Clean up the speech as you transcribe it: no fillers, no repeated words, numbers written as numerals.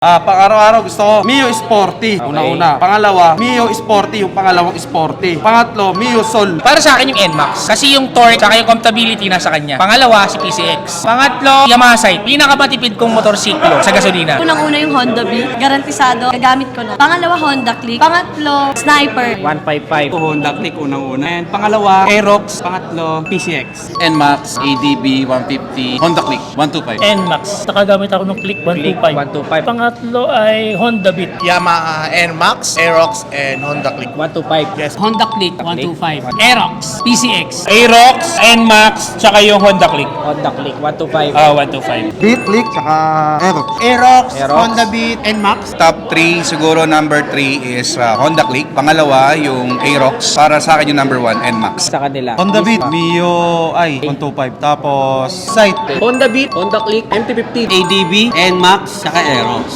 Pang-araw-araw gusto ko Mio Sporty, una-una. Pangalawa, Mio Sporty, yung pangalawang Sporty. Pangatlo, Mio Sol. Para sa akin yung NMAX. Kasi yung torque saka yung compatibility nasa kanya. Pangalawa, si PCX. Pangatlo, Yamaha Sight. Pinakamatipid kong motorsiklo sa gasolina. Unang-una yung Honda Beat. Garantisado, gagamit ko na. Pangalawa, Honda Click. Pangatlo, Sniper. 155. Honda Click unang-una. And pangalawa, Aerox. Pangatlo, PCX. NMAX, ADB 150, Honda Click 125. NMAX. Nakagamit ako ng Click 125. 125. Pangatlo ay Honda Beat. Yamaha NMAX, Aerox, and Honda Click. 125. Yes. Honda Click 125. Aerox, PCX. Aerox, NMAX, tsaka yung Honda Click. Honda Click 125. 125. Beat, Click, tsaka Aerox. Aerox, Aerox. Honda Beat, NMAX. Top 3, siguro number 3 is Honda Click. Pangalawa, yung Aerox. Para sa akin yung number 1, NMAX. Sa kanila. Honda Beat, Mio I 125. Tapos, Sight. Honda Beat, Honda Click, MT-50, ADB, NMAX, saka Aerox.